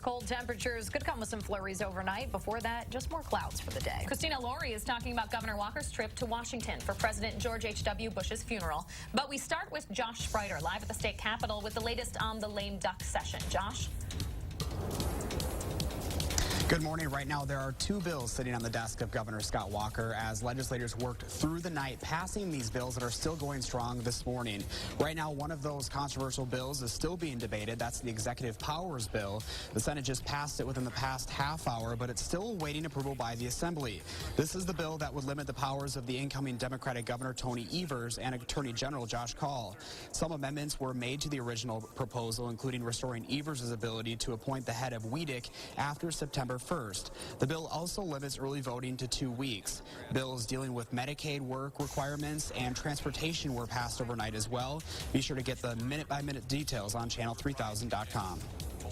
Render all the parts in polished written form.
cold temperatures could come with some flurries overnight. Before that, just more clouds for the day. Christina Laurie is talking about Governor Walker's trip to Washington for President George H.W. Bush's funeral. But we start with Josh Spreiter live at the state capitol with the latest on the lame duck session. Josh? Good morning. Right now, there are two bills sitting on the desk of Governor Scott Walker as legislators worked through the night, passing these bills that are still going strong this morning. Right now, one of those controversial bills is still being debated. That's the Executive Powers Bill. The Senate just passed it within the past half hour, but it's still awaiting approval by the Assembly. This is the bill that would limit the powers of the incoming Democratic Governor Tony Evers and Attorney General Josh Kaul. Some amendments were made to the original proposal, including restoring Evers' ability to appoint the head of WEDC after September 1st. The bill also limits early voting to 2 weeks. Bills dealing with Medicaid work requirements and transportation were passed overnight as well. Be sure to get the minute-by-minute details on channel3000.com.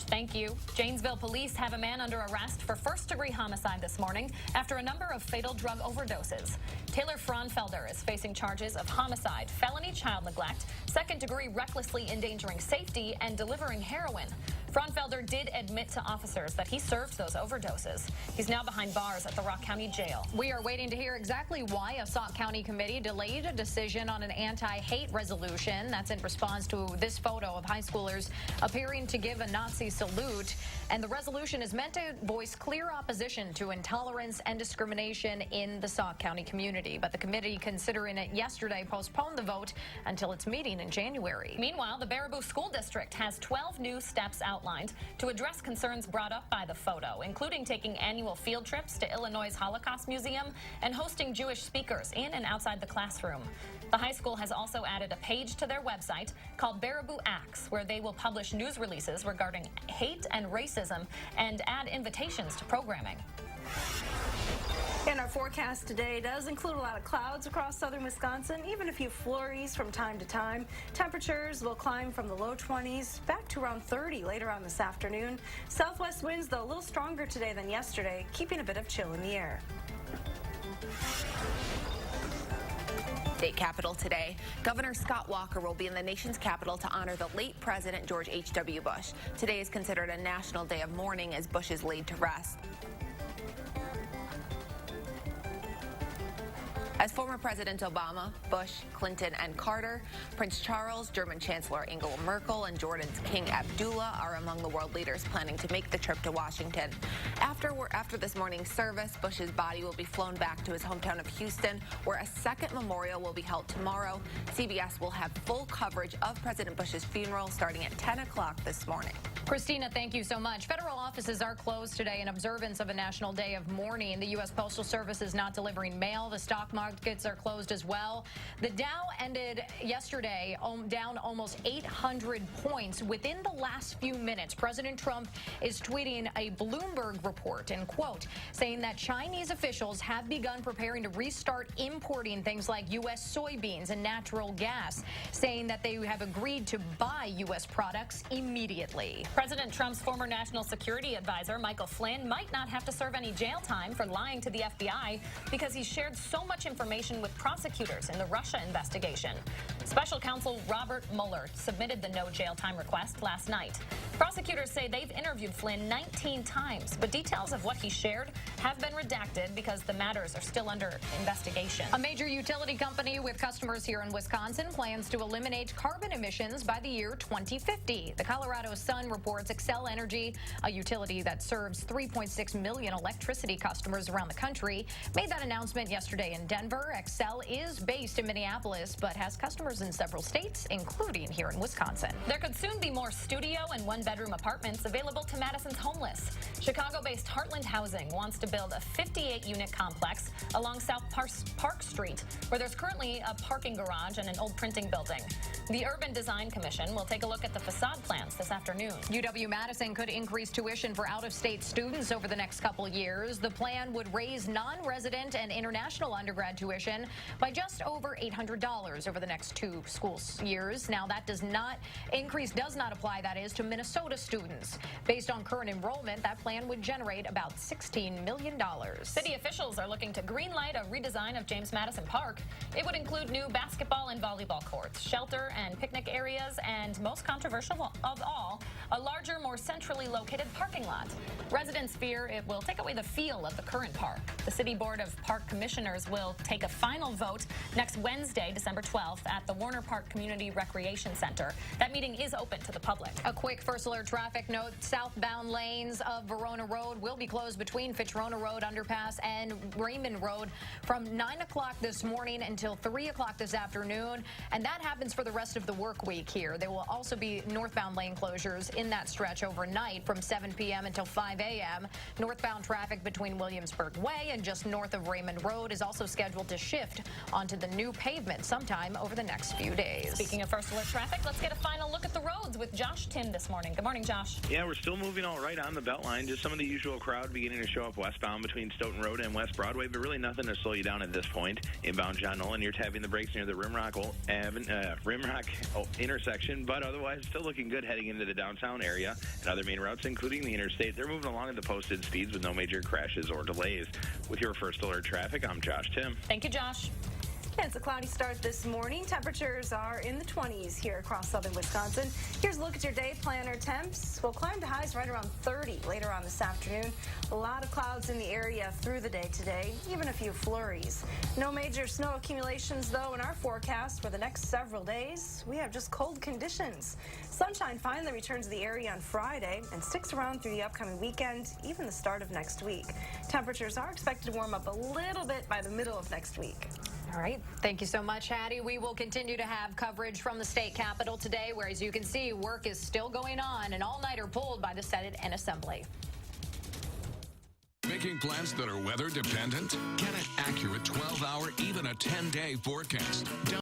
Thank you. Janesville police have a man under arrest for first-degree homicide this morning after a number of fatal drug overdoses. Taylor Fraunfelder is facing charges of homicide, felony child neglect, second-degree recklessly endangering safety, and delivering heroin. Fraunfelder did admit to officers that he served those overdoses. He's now behind bars at the Rock County Jail. We are waiting to hear exactly why a Sauk County committee delayed a decision on an anti-hate resolution. That's in response to this photo of high schoolers appearing to give a Nazi salute. And the resolution is meant to voice clear opposition to intolerance and discrimination in the Sauk County community. But the committee, considering it yesterday, postponed the vote until its meeting in January. Meanwhile, the Baraboo School District has 12 new steps outlined to address concerns brought up by the photo, including taking annual field trips to Illinois' Holocaust Museum and hosting Jewish speakers in and outside the classroom. The high school has also added a page to their website called Baraboo Acts, where they will publish news releases regarding hate and racism and add invitations to programming. And our forecast today does include a lot of clouds across southern Wisconsin, even a few flurries from time to time. Temperatures will climb from the low 20s back to around 30 later on this afternoon. Southwest winds, though, a little stronger today than yesterday, keeping a bit of chill in the air. State Capitol today. Governor Scott Walker will be in the nation's capital to honor the late President George H.W. Bush. Today is considered a national day of mourning as Bush is laid to rest. As former Presidents Obama, Bush, Clinton, and Carter, Prince Charles, German Chancellor Angela Merkel, and Jordan's King Abdullah are among the world leaders planning to make the trip to Washington. After this morning's service, Bush's body will be flown back to his hometown of Houston, where a second memorial will be held tomorrow. CBS will have full coverage of President Bush's funeral starting at 10 o'clock this morning. Christina, thank you so much. Federal offices are closed today in observance of a national day of mourning. The U.S. Postal Service is not delivering mail. The stock markets are closed as well. The Dow ended yesterday down almost 800 points within the last few minutes. President Trump is tweeting a Bloomberg report, and quote, saying that Chinese officials have begun preparing to restart importing things like U.S. soybeans and natural gas, saying that they have agreed to buy U.S. products immediately. President Trump's former national security advisor, Michael Flynn, might not have to serve any jail time for lying to the FBI because he shared so much information with prosecutors in the Russia investigation. Special counsel Robert Mueller submitted the no jail time request last night. Prosecutors say they've interviewed Flynn 19 times, but details of what he shared have been redacted because the matters are still under investigation. A major utility company with customers here in Wisconsin plans to eliminate carbon emissions by the year 2050. The Colorado Sun reports Xcel Energy, a utility that serves 3.6 million electricity customers around the country, made that announcement yesterday in Denver. Xcel is based in Minneapolis, but has customers in several states, including here in Wisconsin. There could soon be more studio and one-bedroom apartments available to Madison's homeless. Chicago-based Heartland Housing wants to build a 58-unit complex along South Park Street, where there's currently a parking garage and an old printing building. The Urban Design Commission will take a look at the facade plans this afternoon. UW-Madison could increase tuition for out-of-state students over the next couple years. The plan would raise non-resident and international undergrad tuition by just over $800 over the next 2 school years. Now, that does not apply, that is, to Minnesota students. Based on current enrollment, that plan would generate about $16 million. City officials are looking to greenlight a redesign of James Madison Park. It would include new basketball and volleyball courts, shelter and picnic areas, and most controversial of all, a larger, more centrally located parking lot. Residents fear it will take away the feel of the current park. The City Board of Park Commissioners will take a final vote next Wednesday, December 12th, at the Warner Park Community Recreation Center. That meeting is open to the public. A quick first alert traffic note. Southbound lanes of Verona Road will be closed between Fitzrona Road underpass and Raymond Road from 9 o'clock this morning until 3 o'clock this afternoon. And that happens for the rest of the work week here. There will also be northbound lane closures in that stretch overnight from 7 p.m. until 5 a.m. Northbound traffic between Williamsburg Way and just north of Raymond Road is also scheduled to shift onto the new pavement sometime over the next few days. Speaking of first alert traffic, let's get a final look at the roads with Josh Tim this morning. Good morning, Josh. Yeah, we're still moving all right on the Beltline. Just some of the usual crowd beginning to show up westbound between Stoughton Road and West Broadway, but really nothing to slow you down at this point. Inbound John Nolan, you're tapping the brakes near the Rimrock intersection, but otherwise still looking good heading into the downtown area and other main routes, including the interstate. They're moving along at the posted speeds with no major crashes or delays. With your first alert traffic, I'm Josh Tim. Thank you, Josh. It's a cloudy start this morning. Temperatures are in the 20s here across southern Wisconsin. Here's a look at your day planner. Temps will climb to highs right around 30 later on this afternoon. A lot of clouds in the area through the day today, even a few flurries. No major snow accumulations, though, in our forecast for the next several days. We have just cold conditions. Sunshine finally returns to the area on Friday and sticks around through the upcoming weekend, even the start of next week. Temperatures are expected to warm up a little bit by the middle of next week. All right. Thank you so much, Hattie. We will continue to have coverage from the state capitol today, where, as you can see, work is still going on. An all-nighter pulled by the Senate and Assembly. Making plans that are weather dependent? Get an accurate 12-hour, even a 10-day forecast.